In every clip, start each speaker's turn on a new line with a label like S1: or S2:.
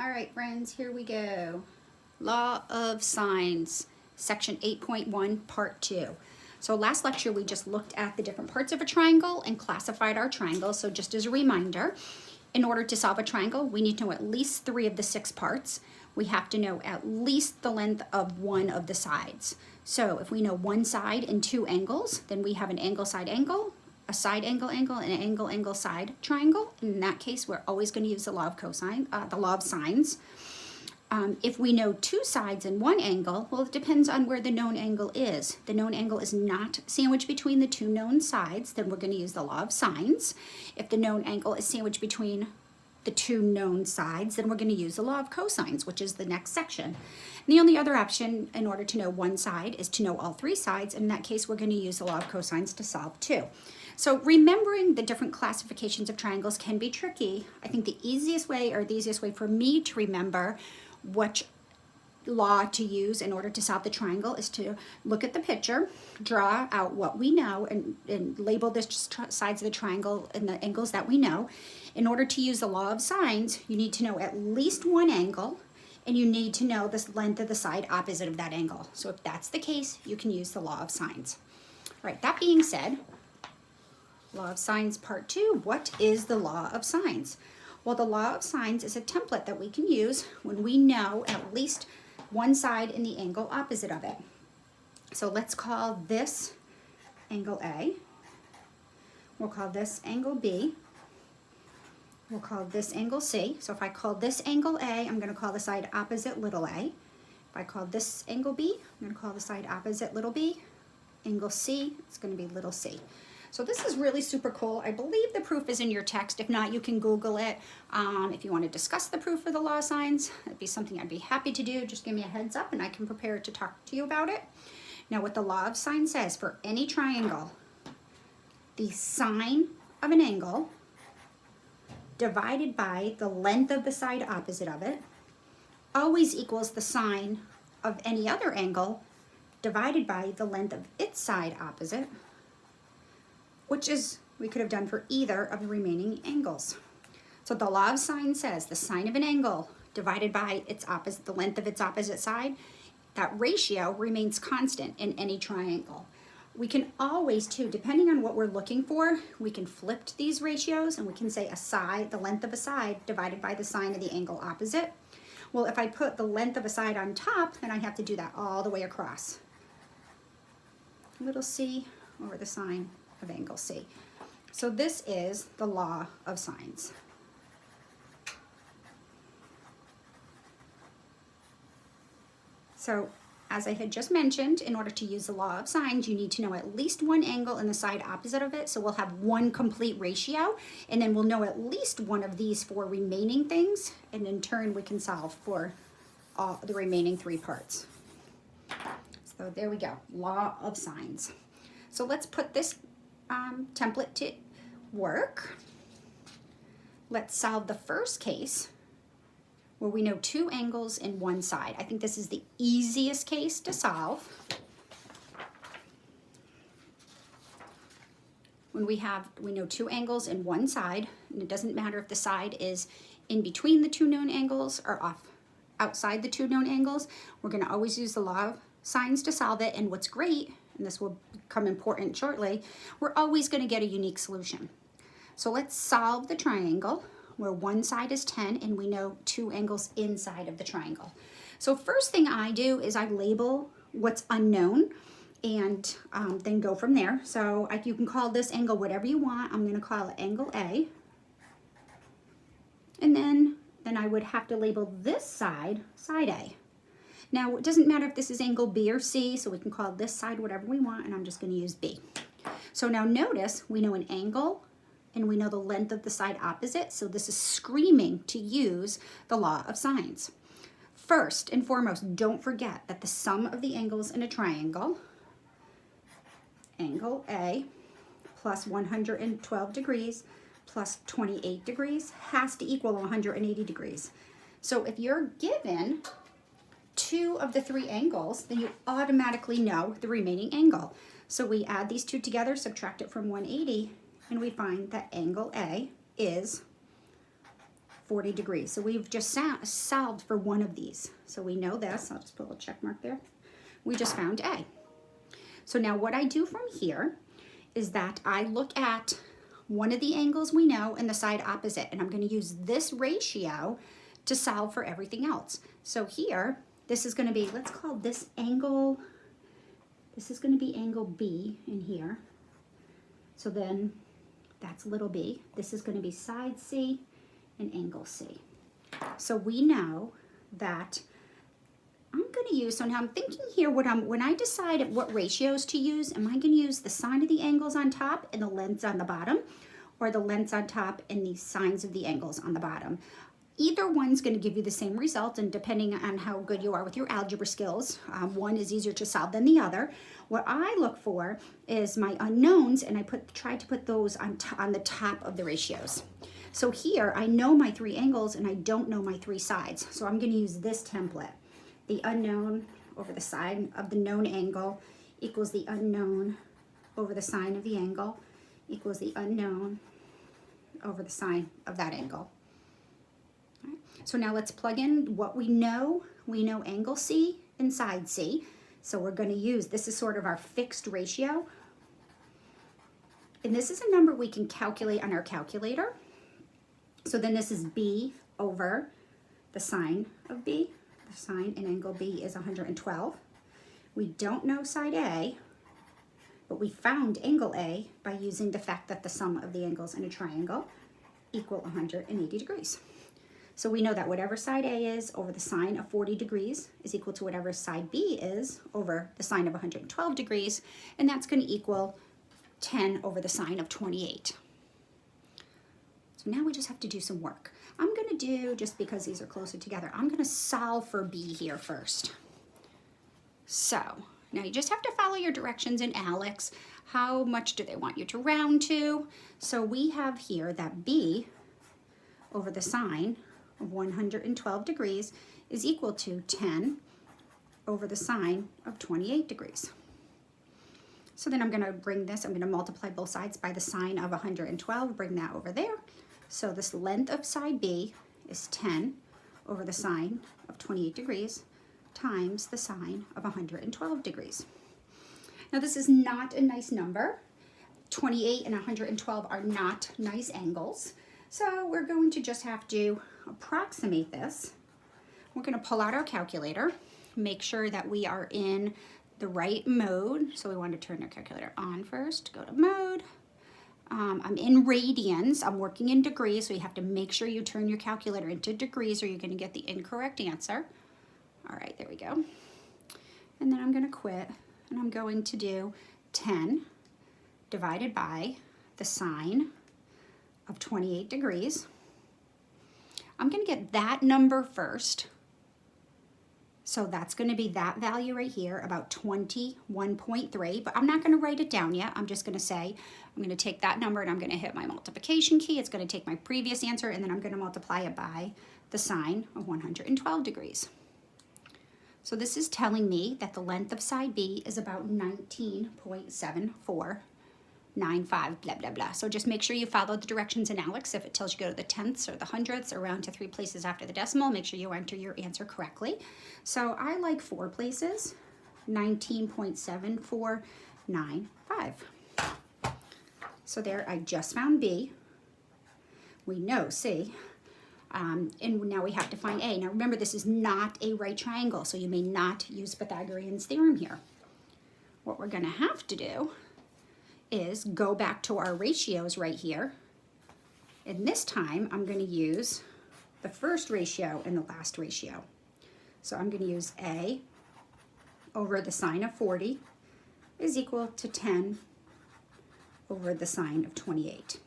S1: All right, friends, here we go. Law of Sines, section 8.1, part 2. So last lecture, we just looked at the different parts of a triangle and classified our triangles. So just as a reminder, in order to solve a triangle, we need to know at least 3 of the 6 parts. We have to know at least the length of one of the sides. So if we know one side and 2 angles, then we have an angle, side angle, a side angle, and an angle, angle, side triangle. In that case, we're always going to use the law of cosine, the law of sines. If we know 2 sides and 1 angle, well, it depends on where the known angle is. The known angle is not sandwiched between the 2 known sides, then we're going to use the law of sines. If the known angle is sandwiched between the 2 known sides, then we're going to use the law of cosines, which is the next section. And the only other option in order to know one side is to know all 3 sides. In that case, we're going to use the law of cosines to solve 2. So remembering the different classifications of triangles can be tricky. I think the easiest way for me to remember which law to use in order to solve the triangle is to look at the picture, draw out what we know, and label the sides of the triangle and the angles that we know. In order to use the law of sines, you need to know at least 1 angle, and you need to know the length of the side opposite of that angle. So if that's the case, you can use the law of sines. All right, that being said, law of sines part 2, what is the law of sines? Well, the law of sines is a template that we can use when we know at least one side and the angle opposite of it. So let's call this angle A. We'll call this angle B. We'll call this angle C. So if I call this angle A, I'm going to call the side opposite little a. If I call this angle B, I'm going to call the side opposite little b. Angle C, it's going to be little c. So this is really super cool. I believe the proof is in your text. If not, you can Google it. If you want to discuss the proof for the law of sines, that'd be something I'd be happy to do. Just give me a heads up and I can prepare to talk to you about it. Now, what the law of sines says, for any triangle, the sine of an angle divided by the length of the side opposite of it always equals the sine of any other angle divided by the length of its side opposite, which is, we could have done for either of the remaining angles. So the law of sine says the sine of an angle divided by its opposite, the length of its opposite side, that ratio remains constant in any triangle. We can always, too, depending on what we're looking for, we can flip these ratios and we can say a side, the length of a side divided by the sine of the angle opposite. Well, if I put the length of a side on top, then I have to do that all the way across. Little c over the sine of angle C. So this is the law of sines. So as I had just mentioned, in order to use the law of sines, you need to know at least 1 angle and the side opposite of it. So we'll have 1 complete ratio, and then we'll know at least 1 of these 4 remaining things, and in turn we can solve for all the remaining 3 parts. So there we go, law of sines. So let's put this template to work. Let's solve the first case where we know 2 angles and 1 side. I think this is the easiest case to solve. When we know 2 angles and 1 side, and it doesn't matter if the side is in between the 2 known angles or outside the 2 known angles, we're going to always use the law of sines to solve it. And what's great, and this will become important shortly, we're always going to get a unique solution. So let's solve the triangle where 1 side is 10 and we know 2 angles inside of the triangle. So first thing I do is I label what's unknown and then go from there. So you can call this angle whatever you want. I'm going to call it angle A. And then I would have to label this side, side A. Now, it doesn't matter if this is angle B or C, so we can call this side whatever we want, and I'm just going to use B. So now notice we know an angle, and we know the length of the side opposite, so this is screaming to use the law of sines. First and foremost, don't forget that the sum of the angles in a triangle, angle A plus 112 degrees plus 28 degrees, has to equal 180 degrees. So if you're given 2 of the 3 angles, then you automatically know the remaining angle. So we add these 2 together, subtract it from 180, and we find that angle A is 40 degrees. So we've just solved for one of these. So we know this. I'll just put a little check mark there. We just found A. So now what I do from here is that I look at one of the angles we know and the side opposite, and I'm going to use this ratio to solve for everything else. So here, this is going to be, let's call this angle, this is going to be angle B in here. So then that's little b. This is going to be side C and angle C. So we know that I'm going to use, so now I'm thinking here when I decide what ratios to use, am I going to use the sine of the angles on top and the lengths on the bottom, or the lengths on top and the sines of the angles on the bottom? Either one's going to give you the same result, and depending on how good you are with your algebra skills, one is easier to solve than the other. What I look for is my unknowns, and I try to put those on the top of the ratios. So here I know my three angles and I don't know my three sides, so I'm going to use this template. The unknown over the side of the known angle equals the unknown over the sine of the angle equals the unknown over the sine of that angle. All right. So now let's plug in what we know. We know angle C and side C. So we're going to use, this is sort of our fixed ratio. And this is a number we can calculate on our calculator. So then this is B over the sine of B. The sine in angle B is 112. We don't know side A, but we found angle A by using the fact that the sum of the angles in a triangle equal 180 degrees. So we know that whatever side A is over the sine of 40 degrees is equal to whatever side B is over the sine of 112 degrees, and that's going to equal 10 over the sine of 28. So now we just have to do some work. I'm going to do, just because these are closer together, I'm going to solve for B here first. So now you just have to follow your directions in Alex. How much do they want you to round to? So we have here that B over the sine of 112 degrees is equal to 10 over the sine of 28 degrees. So then I'm going to bring this, I'm going to multiply both sides by the sine of 112, bring that over there. So this length of side B is 10 over the sine of 28 degrees times the sine of 112 degrees. Now this is not a nice number. 28 and 112 are not nice angles. So we're going to just have to approximate this. We're going to pull out our calculator, make sure that we are in the right mode. So we want to turn our calculator on first, go to mode. I'm in radians, I'm working in degrees, so you have to make sure you turn your calculator into degrees or you're going to get the incorrect answer. All right, there we go. And then I'm going to quit, and I'm going to do 10 divided by the sine of 28 degrees. I'm going to get that number first. So that's going to be that value right here, about 21.3, but I'm not going to write it down yet. I'm just going to say, I'm going to take that number and I'm going to hit my multiplication key. It's going to take my previous answer and then I'm going to multiply it by the sine of 112 degrees. So this is telling me that the length of side B is about 19.7495, blah, blah, blah. So just make sure you follow the directions in Alex. If it tells you go to the tenths or the hundredths or round to 3 places after the decimal, make sure you enter your answer correctly. So I like 4 places, 19.7495. So there, I just found B. We know C. And now we have to find A. Now remember, this is not a right triangle, so you may not use Pythagorean's theorem here. What we're going to have to do is go back to our ratios right here. And this time, I'm going to use the first ratio and the last ratio. So I'm going to use A over the sine of 40 is equal to 10 over the sine of 28.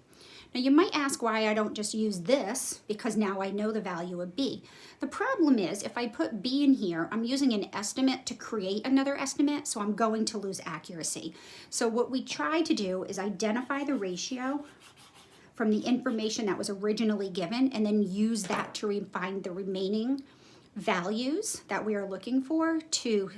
S1: Now you might ask why I don't just use this, because now I know the value of B. The problem is if I put B in here, I'm using an estimate to create another estimate, so I'm going to lose accuracy. So what we try to do is identify the ratio from the information that was originally given and then use that to find the remaining values that we are looking for to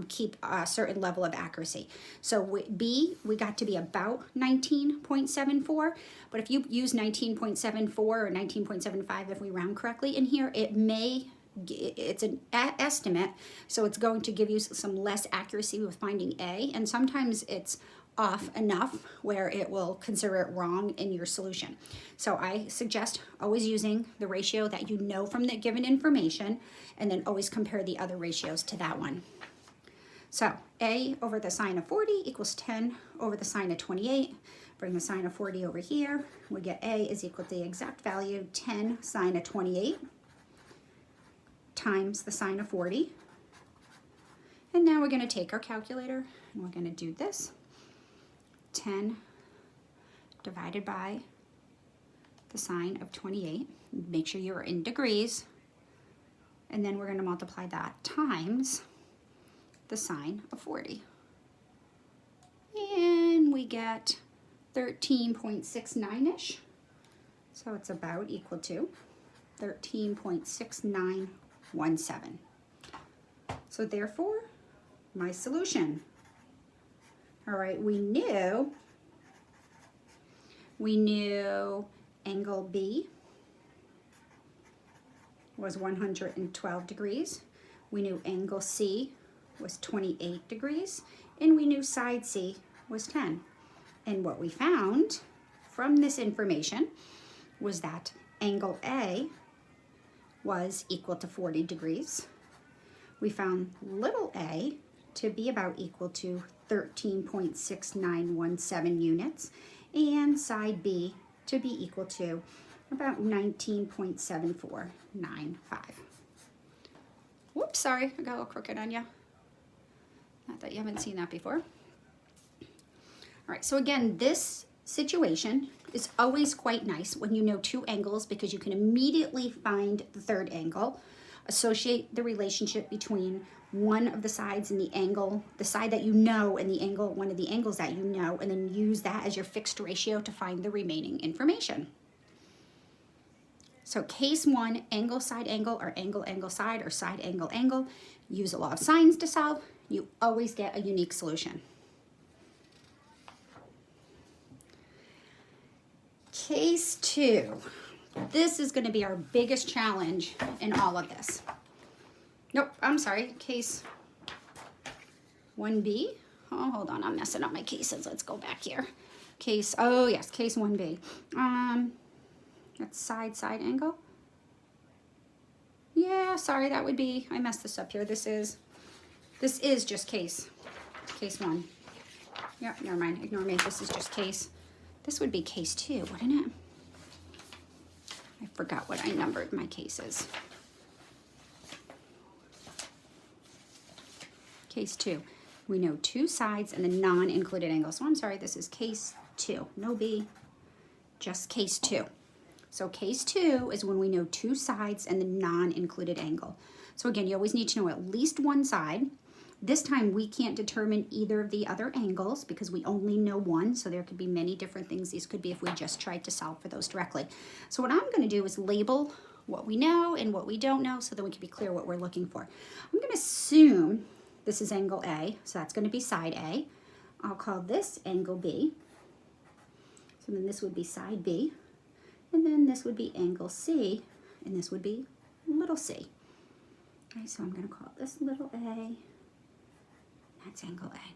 S1: keep a certain level of accuracy. So B, we got to be about 19.74, but if you use 19.74 or 19.75, if we round correctly in here, it's an estimate, so it's going to give you some less accuracy with finding A, and sometimes it's off enough where it will consider it wrong in your solution. So I suggest always using the ratio that you know from the given information, and then always compare the other ratios to that one. So A over the sine of 40 equals 10 over the sine of 28. Bring the sine of 40 over here. We get A is equal to the exact value 10 sine of 28 times the sine of 40. And now we're going to take our calculator and we're going to do this. 10 divided by the sine of 28. Make sure you're in degrees. And then we're going to multiply that times the sine of 40. And we get 13.69-ish. So it's about equal to 13.6917. So therefore, my solution. All right, we knew angle B was 112 degrees. We knew angle C was 28 degrees, and we knew side C was 10. And what we found from this information was that angle A was equal to 40 degrees. We found little a to be about equal to 13.6917 units, and side B to be equal to about 19.7495. Whoops, sorry, I got a little crooked on you. Not that you haven't seen that before. All right, so again, this situation is always quite nice when you know two angles, because you can immediately find the third angle, associate the relationship between one of the sides and the angle, the side that you know, and the angle, one of the angles that you know, and then use that as your fixed ratio to find the remaining information. So case one, angle side angle, or angle angle side, or side angle angle. Use a law of sines to solve. You always get a unique solution. Case two. This is going to be our biggest challenge in all of this. Nope, I'm sorry, case 1B. Oh, hold on, I'm messing up my cases. Let's go back here. Case, oh yes, case 1B. That's side angle. Yeah, sorry, that would be, I messed this up here. This is just case one. Yeah, never mind, ignore me. This is just case. This would be case two, wouldn't it? I forgot what I numbered my cases. Case two. We know two sides and the non-included angle. So I'm sorry, this is case two. No B, just case two. So case two is when we know two sides and the non-included angle. So again, you always need to know at least one side. This time we can't determine either of the other angles because we only know one, so there could be many different things these could be if we just tried to solve for those directly. So what I'm going to do is label what we know and what we don't know so that we can be clear what we're looking for. I'm going to assume this is angle A, so that's going to be side A. I'll call this angle B. So then this would be side B. And then this would be angle C, and this would be little c. Okay, so I'm going to call this little a. That's angle A.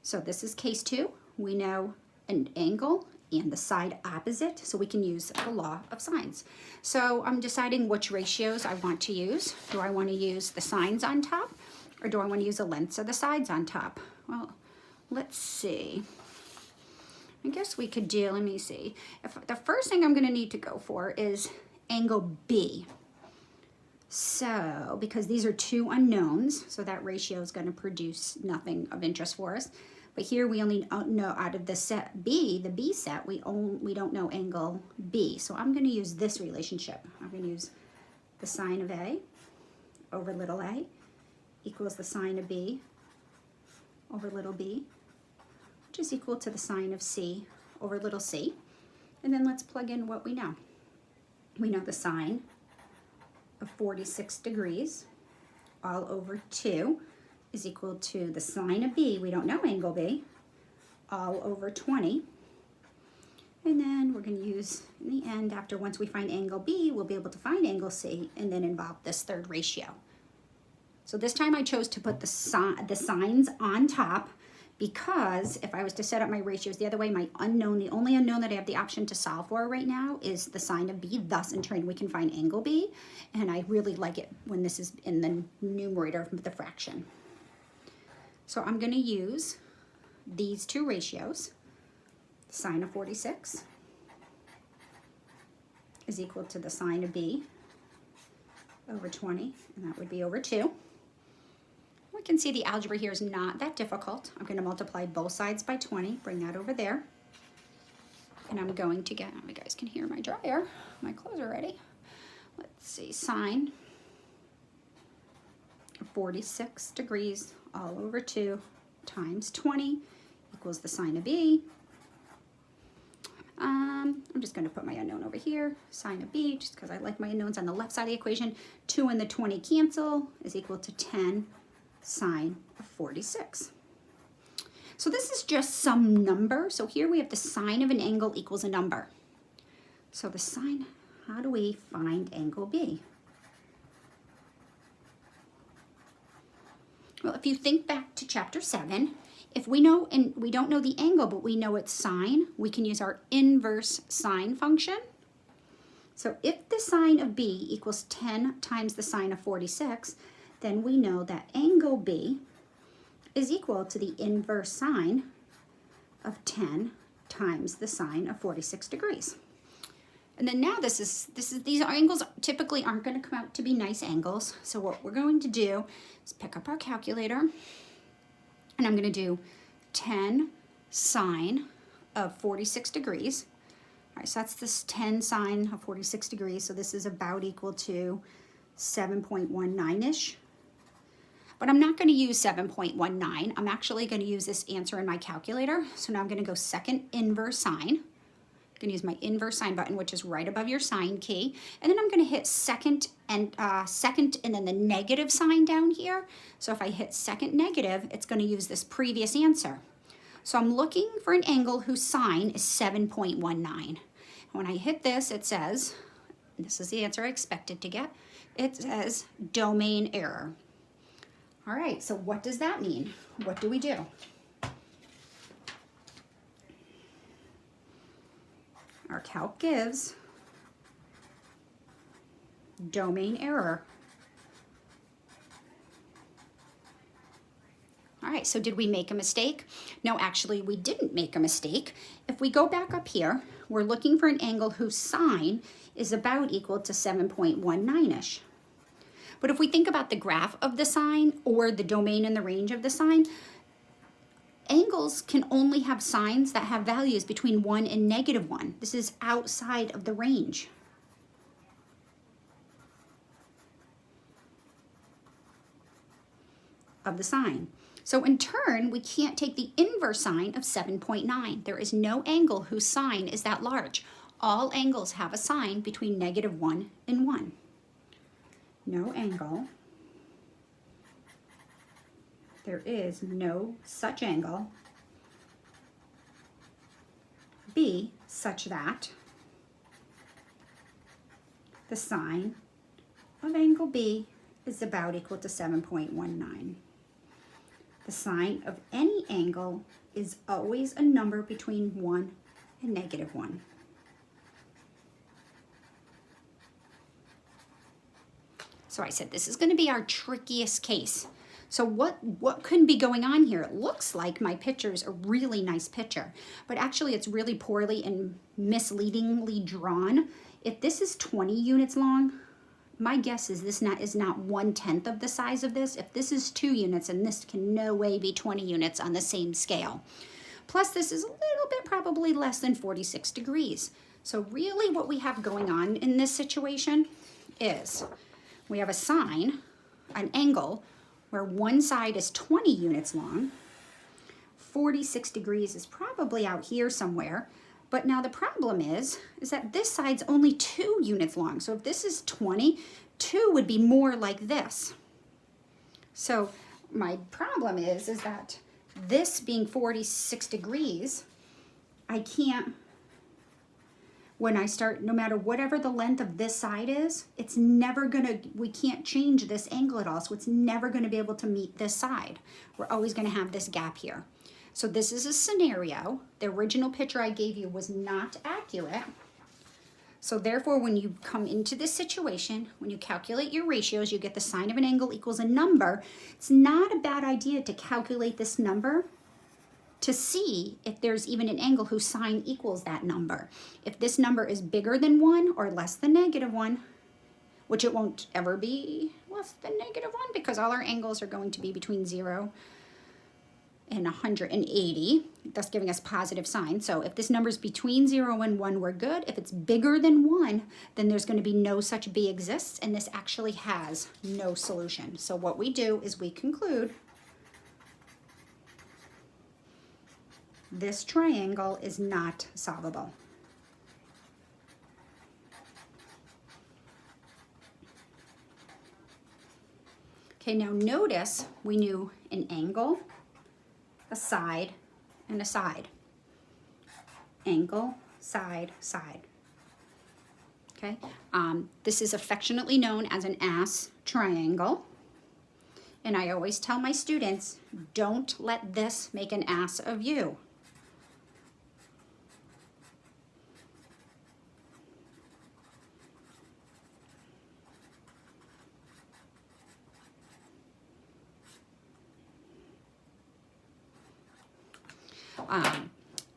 S1: So this is case two. We know an angle and the side opposite, so we can use the law of sines. So I'm deciding which ratios I want to use. Do I want to use the sines on top, or do I want to use the lengths of the sides on top? Well, let's see. I guess we could do, let me see. If the first thing I'm going to need to go for is angle B. So, because these are two unknowns, so that ratio is going to produce nothing of interest for us. But here we only know out of the set B, the B set, we don't know angle B. So I'm going to use this relationship. I'm going to use the sine of A over little a equals the sine of B over little b, which is equal to the sine of C over little c. And then let's plug in what we know. We know the sine of 46 degrees all over 2 is equal to the sine of B, we don't know angle B, all over 20. And then we're going to use, in the end, after once we find angle B, we'll be able to find angle C and then involve this third ratio. So this time I chose to put the sines on top because if I was to set up my ratios the other way, my unknown, the only unknown that I have the option to solve for right now is the sine of B. Thus, in turn, we can find angle B. And I really like it when this is in the numerator of the fraction. So I'm going to use these two ratios. Sine of 46 is equal to the sine of B over 20, and that would be over 2. We can see the algebra here is not that difficult. I'm going to multiply both sides by 20, bring that over there. And I'm going to get, you guys can hear my dryer, my clothes are ready. Let's see, sine of 46 degrees all over 2 times 20 equals the sine of B. I'm just going to put my unknown over here, sine of B, just because I like my unknowns on the left side of the equation. 2 and the 20 cancel is equal to 10 sine of 46. So this is just some number. So here we have the sine of an angle equals a number. So the sine, how do we find angle B? Well, if you think back to chapter 7, if we know, and we don't know the angle, but we know its sine, we can use our inverse sine function. So if the sine of B equals 10 times the sine of 46, then we know that angle B is equal to the inverse sine of 10 times the sine of 46 degrees. And then now these angles typically aren't going to come out to be nice angles. So what we're going to do is pick up our calculator, and I'm going to do 10 sine of 46 degrees. All right, so that's this 10 sine of 46 degrees. So this is about equal to 7.19-ish. But I'm not going to use 7.19. I'm actually going to use this answer in my calculator. So now I'm going to go second inverse sine. I'm going to use my inverse sine button, which is right above your sine key. And then I'm going to hit second and then the negative sign down here. So if I hit second negative, it's going to use this previous answer. So I'm looking for an angle whose sine is 7.19. When I hit this, it says, this is the answer I expected to get, it says domain error. All right, so what does that mean? What do we do? Our calc gives domain error. All right, so did we make a mistake? No, actually, we didn't make a mistake. If we go back up here, we're looking for an angle whose sine is about equal to 7.19-ish. But if we think about the graph of the sine or the domain and the range of the sine, angles can only have sines that have values between 1 and -1. This is outside of the range. Of the sine. So in turn, we can't take the inverse sine of 7.9. There is no angle whose sine is that large. All angles have a sine between -1 and 1. No angle. There is no such angle B such that the sine of angle B is about equal to 7.19. The sine of any angle is always a number between 1 and -1. So I said this is going to be our trickiest case. So what could be going on here? It looks like my picture is a really nice picture, but actually it's really poorly and misleadingly drawn. If this is 20 units long, my guess is this is not 1/10 of the size of this. If this is 2 units, and this can no way be 20 units on the same scale. Plus this is a little bit probably less than 46 degrees. So really what we have going on in this situation is we have a sine, an angle, where one side is 20 units long. 46 degrees is probably out here somewhere. But now the problem is that this side's only 2 units long. So if this is 20, 2 would be more like this. So my problem is that this being 46 degrees, I can't, when I start, no matter whatever the length of this side is, it's never gonna, we can't change this angle at all, so it's never gonna be able to meet this side. We're always gonna have this gap here. So this is a scenario. The original picture I gave you was not accurate. So therefore, when you come into this situation, when you calculate your ratios, you get the sine of an angle equals a number. It's not a bad idea to calculate this number to see if there's even an angle whose sine equals that number. If this number is bigger than 1 or less than -1, which it won't ever be less than -1 because all our angles are going to be between 0 and 180, thus giving us positive sine. So if this number is between 0 and 1, we're good. If it's bigger than 1, then there's going to be no such b exists, and this actually has no solution. So what we do is we conclude this triangle is not solvable. Okay, now notice we knew an angle, a side, and a side. Angle, side, side. Okay, this is affectionately known as an ass triangle. And I always tell my students, don't let this make an ass of you.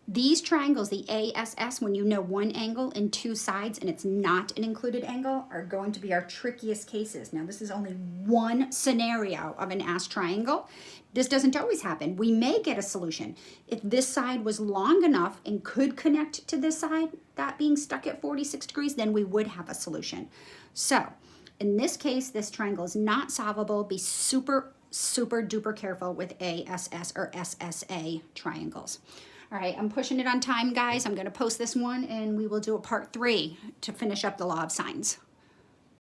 S1: These triangles, the ASS, when you know one angle and two sides and it's not an included angle, are going to be our trickiest cases. Now, this is only one scenario of an ass triangle. This doesn't always happen. We may get a solution. If this side was long enough and could connect to this side, that being stuck at 46 degrees, then we would have a solution. So, in this case, this triangle is not solvable. Be super duper careful with ASS or SSA triangles. All right, I'm pushing it on time, guys. I'm going to post this one, and we will do a part 3 to finish up the law of sines.